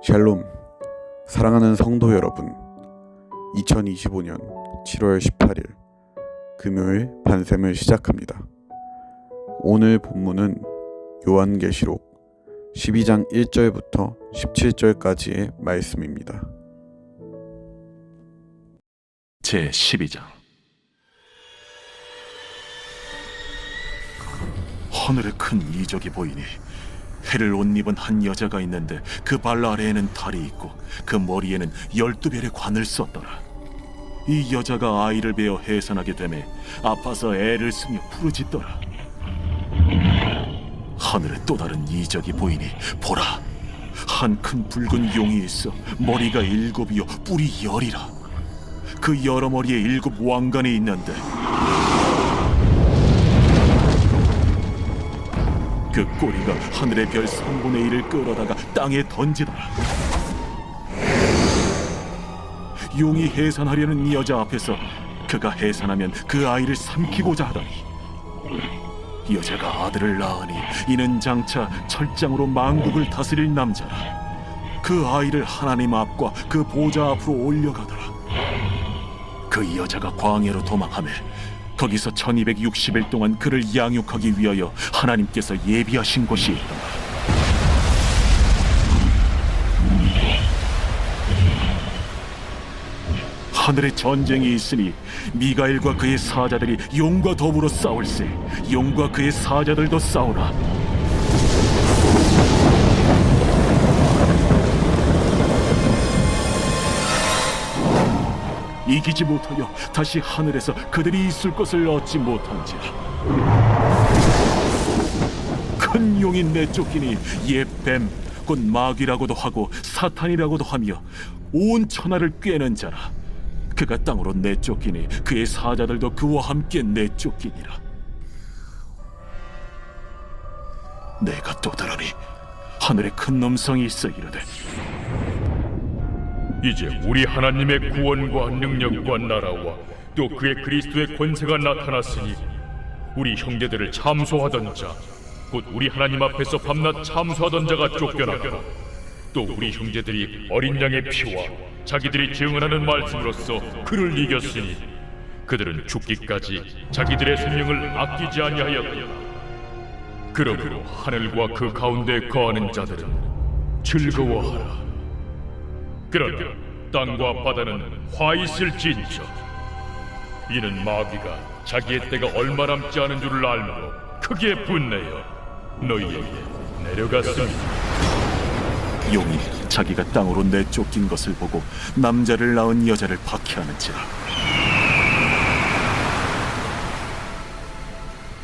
샬롬, 사랑하는 성도 여러분, 2025년 7월 18일 금요일 반샘을 시작합니다. 오늘 본문은 요한계시록 12장 1절부터 17절까지의 말씀입니다. 제12장. 하늘에 큰 이적이 보이니 해를 옷 입은 한 여자가 있는데 그 발 아래에는 달이 있고 그 머리에는 12별의 관을 썼더라. 이 여자가 아이를 베어 해산하게 되매 아파서 애를 쓰며 부르짖더라. 하늘에 또 다른 이적이 보이니 보라, 한 큰 붉은 용이 있어 머리가 7이요 뿔이 10이라. 그 여러 머리에 7 왕관이 있는데 그 꼬리가 하늘의 별 3분의 1을 끌어다가 땅에 던지더라. 용이 해산하려는 이 여자 앞에서 그가 해산하면 그 아이를 삼키고자 하더니 여자가 아들을 낳으니 이는 장차 철장으로 만국을 다스릴 남자라. 그 아이를 하나님 앞과 그 보좌 앞으로 올려가더라. 그 여자가 광야로 도망하며 거기서 1260일 동안 그를 양육하기 위하여 하나님께서 예비하신 곳이 있더라. 하늘에 전쟁이 있으니 미가엘과 그의 사자들이 용과 더불어 싸울세. 용과 그의 사자들도 싸우나 이기지 못하여 다시 하늘에서 그들이 있을 것을 얻지 못한지라. 큰 용이 내쫓기니 옛 뱀 곧 마귀라고도 하고 사탄이라고도 하며 온 천하를 꿰는 자라. 그가 땅으로 내쫓기니 그의 사자들도 그와 함께 내쫓기니라. 내가 또 들으니 하늘에 큰 음성이 있어 이르되 이제 우리 하나님의 구원과 능력과 나라와 또 그의 그리스도의 권세가 나타났으니 우리 형제들을 참소하던 자, 곧 우리 하나님 앞에서 밤낮 참소하던 자가 쫓겨났고 또 우리 형제들이 어린 양의 피와 자기들이 증언하는 말씀으로써 그를 이겼으니 그들은 죽기까지 자기들의 생명을 아끼지 아니하였다. 그러므로 하늘과 그 가운데 거하는 자들은 즐거워하라. 그러나 땅과 바다는 화 있을진저. 이는 마귀가 자기의 때가 얼마 남지 않은 줄을 알므로 크게 분내어 너희에게 내려갔습니다. 용이 자기가 땅으로 내쫓긴 것을 보고 남자를 낳은 여자를 박해하는지라.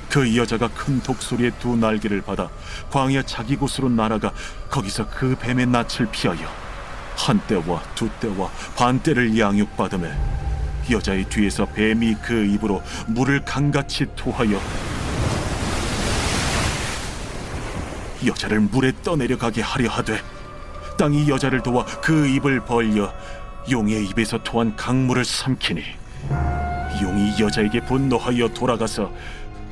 그 여자가 큰 독소리의 2 날개를 받아 광야 자기 곳으로 날아가 거기서 그 뱀의 낯을 피하여 한 때와 2 때와 반 때를 양육받으며 여자의 뒤에서 뱀이 그 입으로 물을 강같이 토하여 여자를 물에 떠내려가게 하려 하되 땅이 여자를 도와 그 입을 벌려 용의 입에서 토한 강물을 삼키니 용이 여자에게 분노하여 돌아가서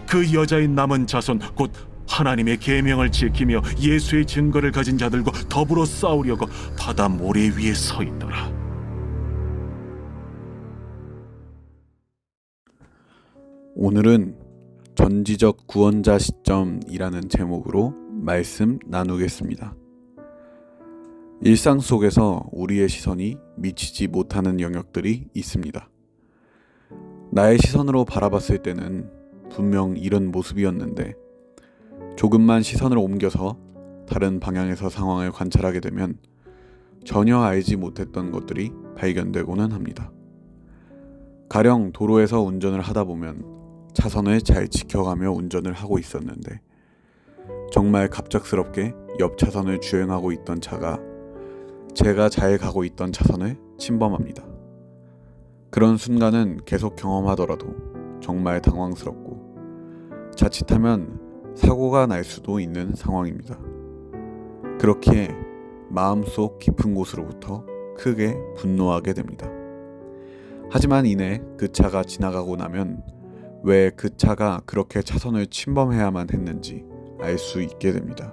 그 여자의 남은 자손 곧 하나님의 계명을 지키며 예수의 증거를 가진 자들과 더불어 싸우려고 바다 모래 위에 서 있더라. 오늘은 전지적 구원자 시점이라는 제목으로 말씀 나누겠습니다. 일상 속에서 우리의 시선이 미치지 못하는 영역들이 있습니다. 나의 시선으로 바라봤을 때는 분명 이런 모습이었는데 조금만 시선을 옮겨서 다른 방향에서 상황을 관찰하게 되면 전혀 알지 못했던 것들이 발견되고는 합니다. 가령 도로에서 운전을 하다 보면 차선을 잘 지켜가며 운전을 하고 있었는데 정말 갑작스럽게 옆 차선을 주행하고 있던 차가 제가 잘 가고 있던 차선을 침범합니다. 그런 순간은 계속 경험하더라도 정말 당황스럽고 자칫하면 사고가 날 수도 있는 상황입니다. 그렇게 마음속 깊은 곳으로부터 크게 분노하게 됩니다. 하지만 이내 그 차가 지나가고 나면 왜 그 차가 그렇게 차선을 침범해야만 했는지 알 수 있게 됩니다.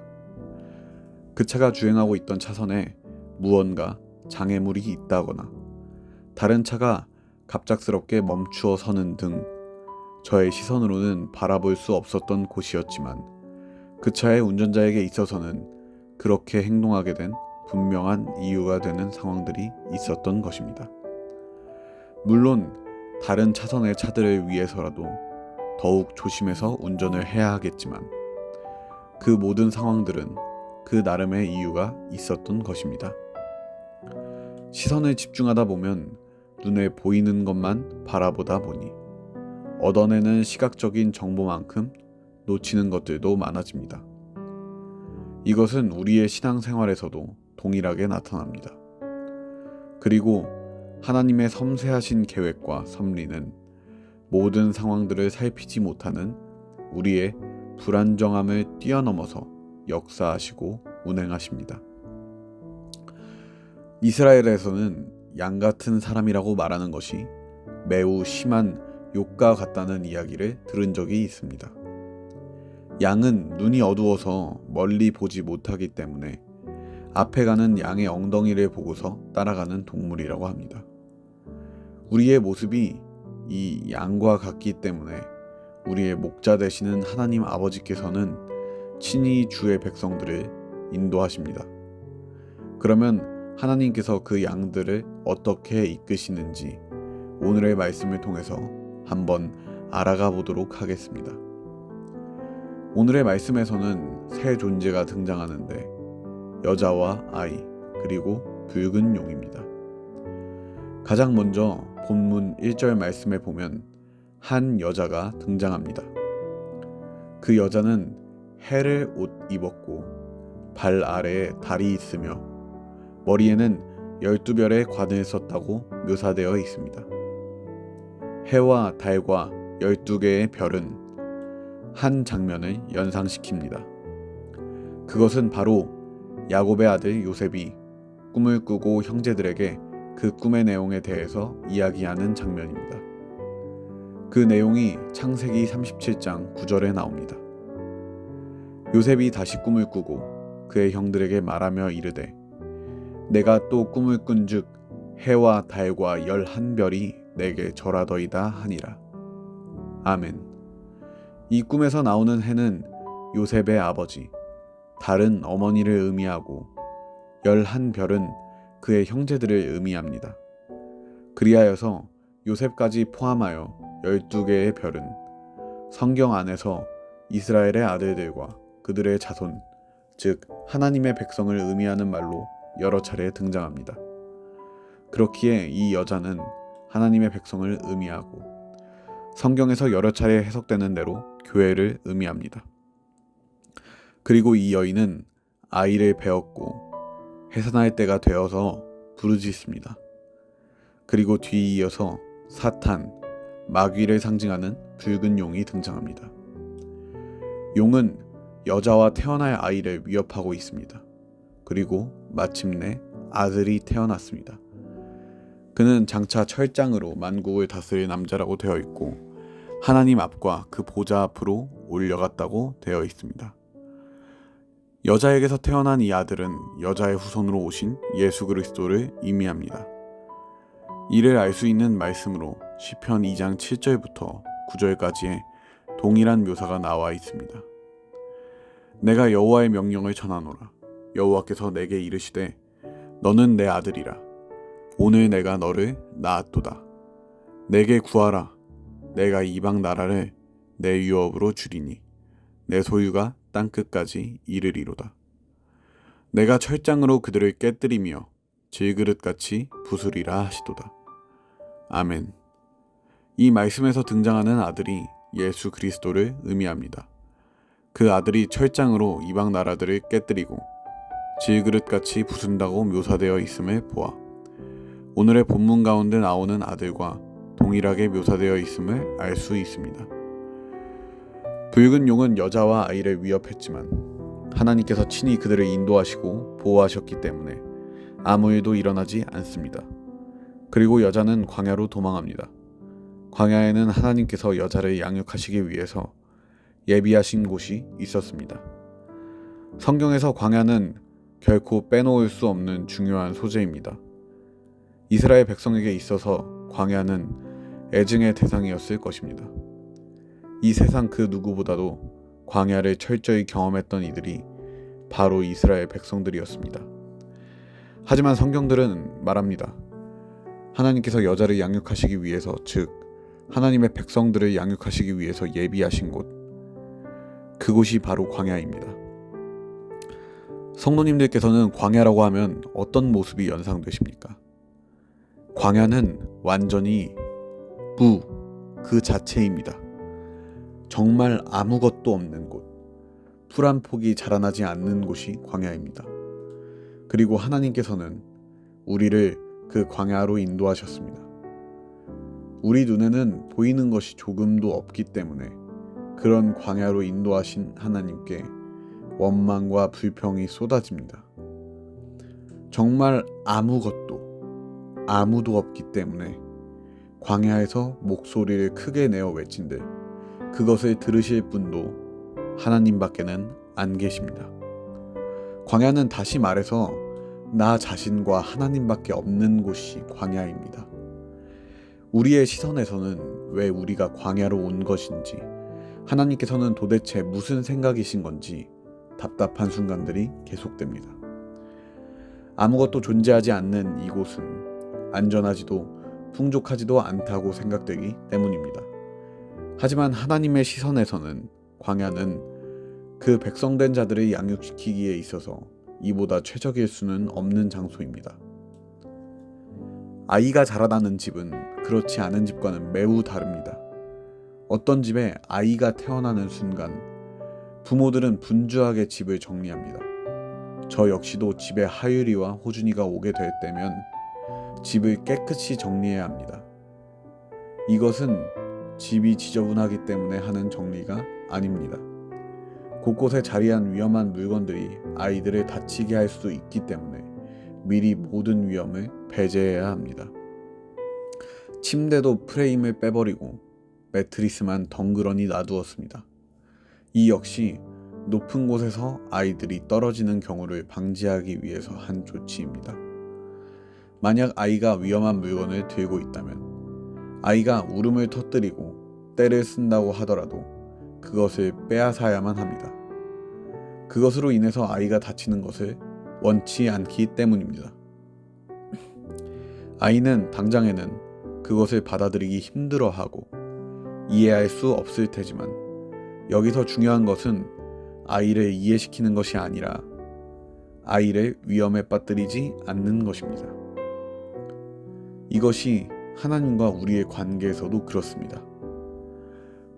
그 차가 주행하고 있던 차선에 무언가 장애물이 있다거나 다른 차가 갑작스럽게 멈추어 서는 등 저의 시선으로는 바라볼 수 없었던 곳이었지만 그 차의 운전자에게 있어서는 그렇게 행동하게 된 분명한 이유가 되는 상황들이 있었던 것입니다. 물론 다른 차선의 차들을 위해서라도 더욱 조심해서 운전을 해야 하겠지만 그 모든 상황들은 그 나름의 이유가 있었던 것입니다. 시선을 집중하다 보면 눈에 보이는 것만 바라보다 보니 얻어내는 시각적인 정보만큼 놓치는 것들도 많아집니다. 이것은 우리의 신앙생활에서도 동일하게 나타납니다. 그리고 하나님의 섬세하신 계획과 섭리는 모든 상황들을 살피지 못하는 우리의 불안정함을 뛰어넘어서 역사하시고 운행하십니다. 이스라엘에서는 양 같은 사람이라고 말하는 것이 매우 심한 욕과 같다는 이야기를 들은 적이 있습니다. 양은 눈이 어두워서 멀리 보지 못하기 때문에 앞에 가는 양의 엉덩이를 보고서 따라가는 동물이라고 합니다. 우리의 모습이 이 양과 같기 때문에 우리의 목자 되시는 하나님 아버지께서는 친히 주의 백성들을 인도하십니다. 그러면 하나님께서 그 양들을 어떻게 이끄시는지 오늘의 말씀을 통해서 한번 알아가 보도록 하겠습니다. 오늘의 말씀에서는 세 존재가 등장하는데 여자와 아이 그리고 붉은 용입니다. 가장 먼저 본문 1절 말씀에 보면 한 여자가 등장합니다. 그 여자는 해를 옷 입었고 발 아래에 달이 있으며 머리에는 12별의 관을 썼다고 묘사되어 있습니다. 해와 달과 12개의 별은 한 장면을 연상시킵니다. 그것은 바로 야곱의 아들 요셉이 꿈을 꾸고 형제들에게 그 꿈의 내용에 대해서 이야기하는 장면입니다. 그 내용이 창세기 37장 9절에 나옵니다. 요셉이 다시 꿈을 꾸고 그의 형들에게 말하며 이르되 내가 또 꿈을 꾼즉 해와 달과 11별이 내게 절하더이다 하니라. 아멘. 이 꿈에서 나오는 해는 요셉의 아버지, 달은 어머니를 의미하고 11별은 그의 형제들을 의미합니다. 그리하여서 요셉까지 포함하여 12개의 별은 성경 안에서 이스라엘의 아들들과 그들의 자손, 즉 하나님의 백성을 의미하는 말로 여러 차례 등장합니다. 그렇기에 이 여자는 하나님의 백성을 의미하고 성경에서 여러 차례 해석되는 대로 교회를 의미합니다. 그리고 이 여인은 아이를 배었고 해산할 때가 되어서 부르짖습니다. 그리고 뒤이어서 사탄, 마귀를 상징하는 붉은 용이 등장합니다. 용은 여자와 태어날 아이를 위협하고 있습니다. 그리고 마침내 아들이 태어났습니다. 그는 장차 철장으로 만국을 다스릴 남자라고 되어 있고 하나님 앞과 그 보좌 앞으로 올려갔다고 되어 있습니다. 여자에게서 태어난 이 아들은 여자의 후손으로 오신 예수 그리스도를 의미합니다. 이를 알 수 있는 말씀으로 시편 2장 7절부터 9절까지의 동일한 묘사가 나와 있습니다. 내가 여호와의 명령을 전하노라. 여호와께서 내게 이르시되 너는 내 아들이라. 오늘 내가 너를 낳았도다. 내게 구하라. 내가 이방 나라를 내 유업으로 주리니 내 소유가 땅끝까지 이르리로다. 내가 철장으로 그들을 깨뜨리며 질그릇같이 부수리라 하시도다. 아멘. 이 말씀에서 등장하는 아들이 예수 그리스도를 의미합니다. 그 아들이 철장으로 이방 나라들을 깨뜨리고 질그릇같이 부순다고 묘사되어 있음을 보아 오늘의 본문 가운데 나오는 아들과 동일하게 묘사되어 있음을 알 수 있습니다. 붉은 용은 여자와 아이를 위협했지만 하나님께서 친히 그들을 인도하시고 보호하셨기 때문에 아무 일도 일어나지 않습니다. 그리고 여자는 광야로 도망합니다. 광야에는 하나님께서 여자를 양육하시기 위해서 예비하신 곳이 있었습니다. 성경에서 광야는 결코 빼놓을 수 없는 중요한 소재입니다. 이스라엘 백성에게 있어서 광야는 애증의 대상이었을 것입니다. 이 세상 그 누구보다도 광야를 철저히 경험했던 이들이 바로 이스라엘 백성들이었습니다. 하지만 성경들은 말합니다. 하나님께서 여자를 양육하시기 위해서, 즉 하나님의 백성들을 양육하시기 위해서 예비하신 곳, 그곳이 바로 광야입니다. 성도님들께서는 광야라고 하면 어떤 모습이 연상되십니까? 광야는 완전히 그 자체입니다. 정말 아무것도 없는 곳, 풀 한 폭이 자라나지 않는 곳이 광야입니다. 그리고 하나님께서는 우리를 그 광야로 인도하셨습니다. 우리 눈에는 보이는 것이 조금도 없기 때문에 그런 광야로 인도하신 하나님께 원망과 불평이 쏟아집니다. 정말 아무도 없기 때문에 광야에서 목소리를 크게 내어 외친들 그것을 들으실 분도 하나님밖에는 안 계십니다. 광야는 다시 말해서 나 자신과 하나님밖에 없는 곳이 광야입니다. 우리의 시선에서는 왜 우리가 광야로 온 것인지, 하나님께서는 도대체 무슨 생각이신 건지 답답한 순간들이 계속됩니다. 아무것도 존재하지 않는 이곳은 안전하지도 풍족하지도 않다고 생각되기 때문입니다. 하지만 하나님의 시선에서는 광야는 그 백성된 자들을 양육시키기에 있어서 이보다 최적일 수는 없는 장소입니다. 아이가 자라나는 집은 그렇지 않은 집과는 매우 다릅니다. 어떤 집에 아이가 태어나는 순간 부모들은 분주하게 집을 정리합니다. 저 역시도 집에 하율이와 호준이가 오게 될 때면 집을 깨끗이 정리해야 합니다. 이것은 집이 지저분하기 때문에 하는 정리가 아닙니다. 곳곳에 자리한 위험한 물건들이 아이들을 다치게 할 수 있기 때문에 미리 모든 위험을 배제해야 합니다. 침대도 프레임을 빼버리고 매트리스만 덩그러니 놔두었습니다. 이 역시 높은 곳에서 아이들이 떨어지는 경우를 방지하기 위해서 한 조치입니다. 만약 아이가 위험한 물건을 들고 있다면 아이가 울음을 터뜨리고 떼를 쓴다고 하더라도 그것을 빼앗아야만 합니다. 그것으로 인해서 아이가 다치는 것을 원치 않기 때문입니다. 아이는 당장에는 그것을 받아들이기 힘들어하고 이해할 수 없을 테지만 여기서 중요한 것은 아이를 이해시키는 것이 아니라 아이를 위험에 빠뜨리지 않는 것입니다. 이것이 하나님과 우리의 관계에서도 그렇습니다.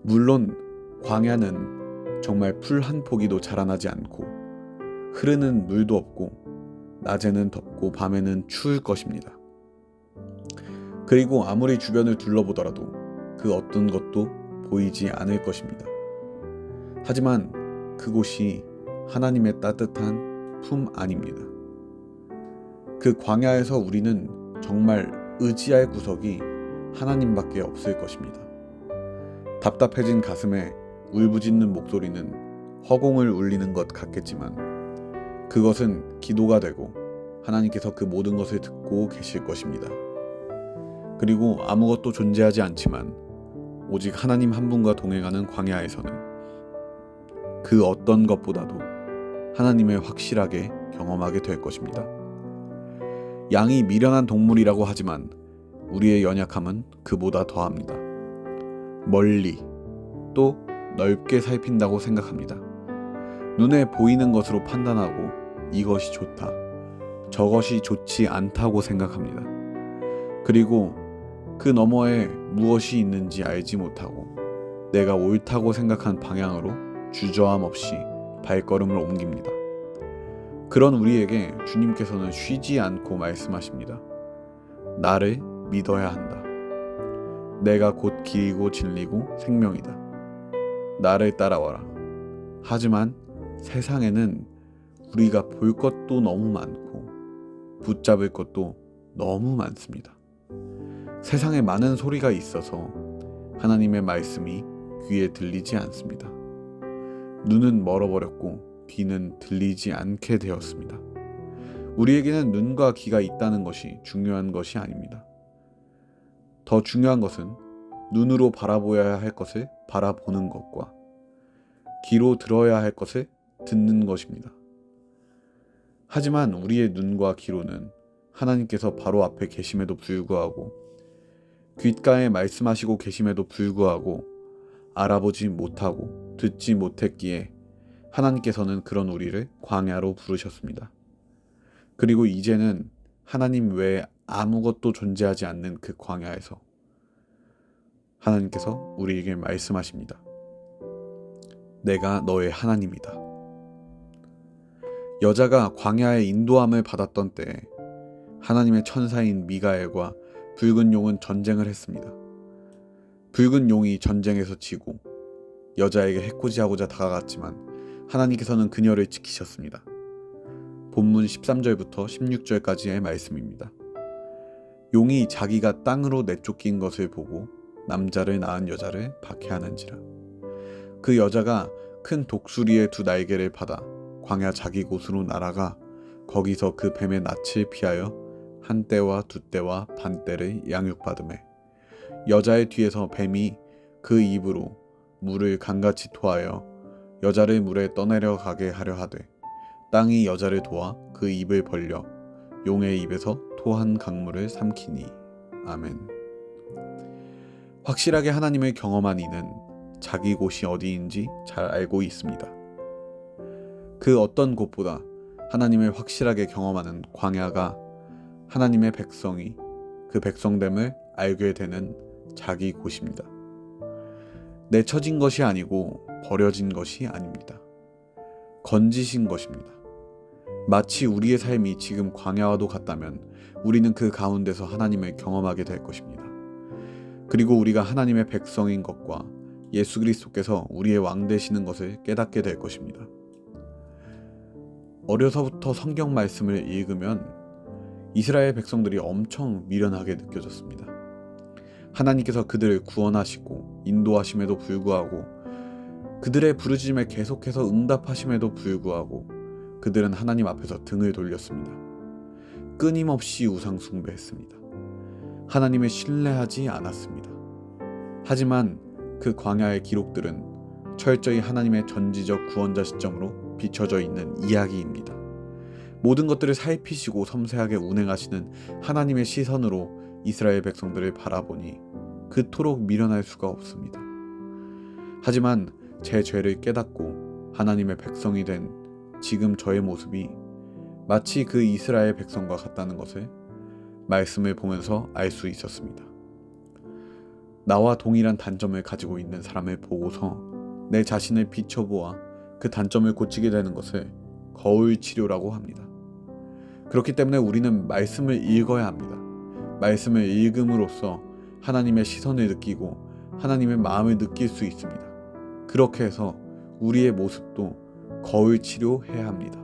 물론 광야는 정말 풀 한 포기도 자라나지 않고 흐르는 물도 없고 낮에는 덥고 밤에는 추울 것입니다. 그리고 아무리 주변을 둘러보더라도 그 어떤 것도 보이지 않을 것입니다. 하지만 그곳이 하나님의 따뜻한 품 안입니다. 그 광야에서 우리는 정말 의지할 구석이 하나님밖에 없을 것입니다. 답답해진 가슴에 울부짖는 목소리는 허공을 울리는 것 같겠지만 그것은 기도가 되고 하나님께서 그 모든 것을 듣고 계실 것입니다. 그리고 아무것도 존재하지 않지만 오직 하나님 한 분과 동행하는 광야에서는 그 어떤 것보다도 하나님을 확실하게 경험하게 될 것입니다. 양이 미련한 동물이라고 하지만 우리의 연약함은 그보다 더합니다. 멀리 또 넓게 살핀다고 생각합니다. 눈에 보이는 것으로 판단하고 이것이 좋다, 저것이 좋지 않다고 생각합니다. 그리고 그 너머에 무엇이 있는지 알지 못하고 내가 옳다고 생각한 방향으로 주저함 없이 발걸음을 옮깁니다. 그런 우리에게 주님께서는 쉬지 않고 말씀하십니다. 나를 믿어야 한다. 내가 곧 길이고 진리고 생명이다. 나를 따라와라. 하지만 세상에는 우리가 볼 것도 너무 많고 붙잡을 것도 너무 많습니다. 세상에 많은 소리가 있어서 하나님의 말씀이 귀에 들리지 않습니다. 눈은 멀어버렸고 귀는 들리지 않게 되었습니다. 우리에게는 눈과 귀가 있다는 것이 중요한 것이 아닙니다. 더 중요한 것은 눈으로 바라보아야 할 것을 바라보는 것과 귀로 들어야 할 것을 듣는 것입니다. 하지만 우리의 눈과 귀로는 하나님께서 바로 앞에 계심에도 불구하고, 귓가에 말씀하시고 계심에도 불구하고 알아보지 못하고 듣지 못했기에 하나님께서는 그런 우리를 광야로 부르셨습니다. 그리고 이제는 하나님 외에 아무것도 존재하지 않는 그 광야에서 하나님께서 우리에게 말씀하십니다. 내가 너의 하나님이다. 여자가 광야의 인도함을 받았던 때에 하나님의 천사인 미가엘과 붉은 용은 전쟁을 했습니다. 붉은 용이 전쟁에서 지고 여자에게 해코지하고자 다가갔지만 하나님께서는 그녀를 지키셨습니다. 본문 13절부터 16절까지의 말씀입니다. 용이 자기가 땅으로 내쫓긴 것을 보고 남자를 낳은 여자를 박해하는지라. 그 여자가 큰 독수리의 두 날개를 받아 광야 자기 곳으로 날아가 거기서 그 뱀의 낯을 피하여 한 떼와 두 떼와 반 떼를 양육받으매 여자의 뒤에서 뱀이 그 입으로 물을 강같이 토하여 여자를 물에 떠내려가게 하려 하되 땅이 여자를 도와 그 입을 벌려 용의 입에서 토한 강물을 삼키니. 아멘. 확실하게 하나님을 경험한 이는 자기 곳이 어디인지 잘 알고 있습니다. 그 어떤 곳보다 하나님을 확실하게 경험하는 광야가 하나님의 백성이 그 백성됨을 알게 되는 자기 곳입니다. 내쳐진 것이 아니고 버려진 것이 아닙니다. 건지신 것입니다. 마치 우리의 삶이 지금 광야와도 같다면 우리는 그 가운데서 하나님을 경험하게 될 것입니다. 그리고 우리가 하나님의 백성인 것과 예수 그리스도께서 우리의 왕 되시는 것을 깨닫게 될 것입니다. 어려서부터 성경 말씀을 읽으면 이스라엘 백성들이 엄청 미련하게 느껴졌습니다. 하나님께서 그들을 구원하시고 인도하심에도 불구하고 그들의 부르짖음에 계속해서 응답하심에도 불구하고 그들은 하나님 앞에서 등을 돌렸습니다. 끊임없이 우상 숭배했습니다. 하나님을 신뢰하지 않았습니다. 하지만 그 광야의 기록들은 철저히 하나님의 전지적 구원자 시점으로 비춰져 있는 이야기입니다. 모든 것들을 살피시고 섬세하게 운행하시는 하나님의 시선으로 이스라엘 백성들을 바라보니 그토록 미련할 수가 없습니다. 하지만 제 죄를 깨닫고 하나님의 백성이 된 지금 저의 모습이 마치 그 이스라엘 백성과 같다는 것을 말씀을 보면서 알 수 있었습니다. 나와 동일한 단점을 가지고 있는 사람을 보고서 내 자신을 비춰보아 그 단점을 고치게 되는 것을 거울 치료라고 합니다. 그렇기 때문에 우리는 말씀을 읽어야 합니다. 말씀을 읽음으로써 하나님의 시선을 느끼고 하나님의 마음을 느낄 수 있습니다. 그렇게 해서 우리의 모습도 거울 치료해야 합니다.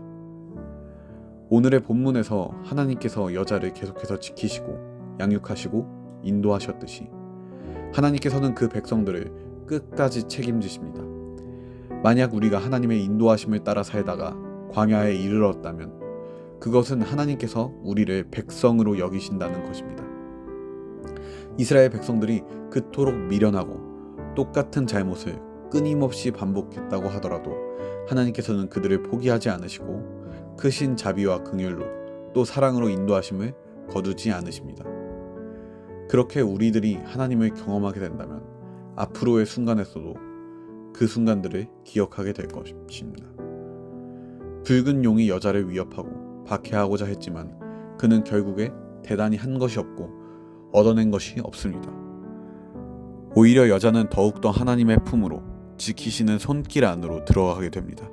오늘의 본문에서 하나님께서 여자를 계속해서 지키시고 양육하시고 인도하셨듯이 하나님께서는 그 백성들을 끝까지 책임지십니다. 만약 우리가 하나님의 인도하심을 따라 살다가 광야에 이르렀다면 그것은 하나님께서 우리를 백성으로 여기신다는 것입니다. 이스라엘 백성들이 그토록 미련하고 똑같은 잘못을 끊임없이 반복했다고 하더라도 하나님께서는 그들을 포기하지 않으시고 크신 자비와 긍휼로 또 사랑으로 인도하심을 거두지 않으십니다. 그렇게 우리들이 하나님을 경험하게 된다면 앞으로의 순간에서도 그 순간들을 기억하게 될 것입니다. 붉은 용이 여자를 위협하고 박해하고자 했지만 그는 결국에 대단히 한 것이 없고 얻어낸 것이 없습니다. 오히려 여자는 더욱더 하나님의 품으로 지키시는 손길 안으로 들어가게 됩니다.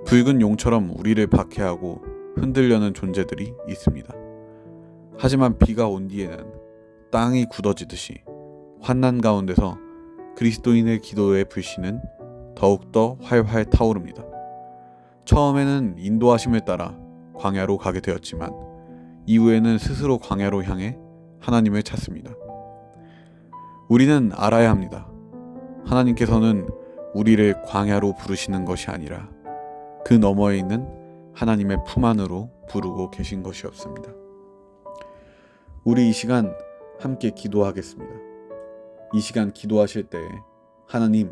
붉은 용처럼 우리를 박해하고 흔들려는 존재들이 있습니다. 하지만 비가 온 뒤에는 땅이 굳어지듯이 환난 가운데서 그리스도인의 기도의 불씨는 더욱더 활활 타오릅니다. 처음에는 인도하심을 따라 광야로 가게 되었지만 이후에는 스스로 광야로 향해 하나님을 찾습니다. 우리는 알아야 합니다. 하나님께서는 우리를 광야로 부르시는 것이 아니라 그 너머에 있는 하나님의 품 안으로 부르고 계신 것이었습니다. 우리 이 시간 함께 기도하겠습니다. 이 시간 기도하실 때 하나님,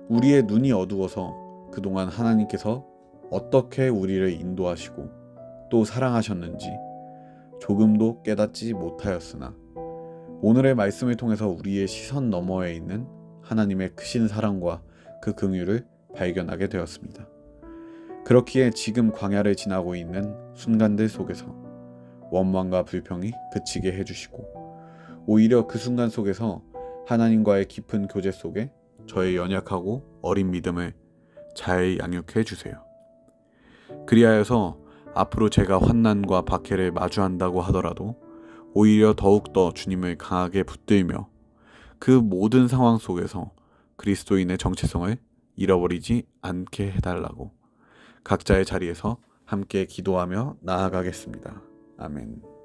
우리의 눈이 어두워서 그동안 하나님께서 어떻게 우리를 인도하시고 또 사랑하셨는지 조금도 깨닫지 못하였으나 오늘의 말씀을 통해서 우리의 시선 너머에 있는 하나님의 크신 사랑과 그 긍휼을 발견하게 되었습니다. 그렇기에 지금 광야를 지나고 있는 순간들 속에서 원망과 불평이 그치게 해주시고 오히려 그 순간 속에서 하나님과의 깊은 교제 속에 저의 연약하고 어린 믿음을 잘 양육해 주세요. 그리하여서 앞으로 제가 환난과 박해를 마주한다고 하더라도 오히려 더욱더 주님을 강하게 붙들며 그 모든 상황 속에서 그리스도인의 정체성을 잃어버리지 않게 해달라고 각자의 자리에서 함께 기도하며 나아가겠습니다. 아멘.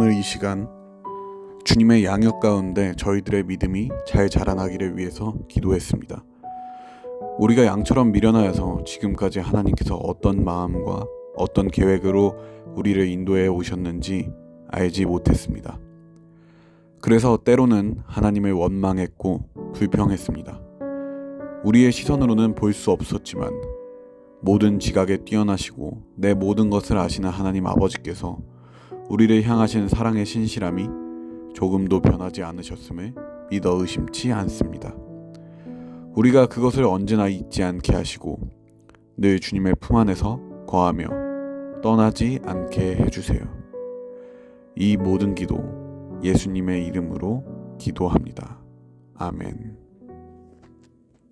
오늘 이 시간 주님의 양육 가운데 저희들의 믿음이 잘 자라나기를 위해서 기도했습니다. 우리가 양처럼 미련하여서 지금까지 하나님께서 어떤 마음과 어떤 계획으로 우리를 인도해 오셨는지 알지 못했습니다. 그래서 때로는 하나님을 원망했고 불평했습니다. 우리의 시선으로는 볼 수 없었지만 모든 지각에 뛰어나시고 내 모든 것을 아시는 하나님 아버지께서 우리를 향하신 사랑의 신실함이 조금도 변하지 않으셨음을 믿어 의심치 않습니다. 우리가 그것을 언제나 잊지 않게 하시고 늘 주님의 품 안에서 거하며 떠나지 않게 해주세요. 이 모든 기도 예수님의 이름으로 기도합니다. 아멘.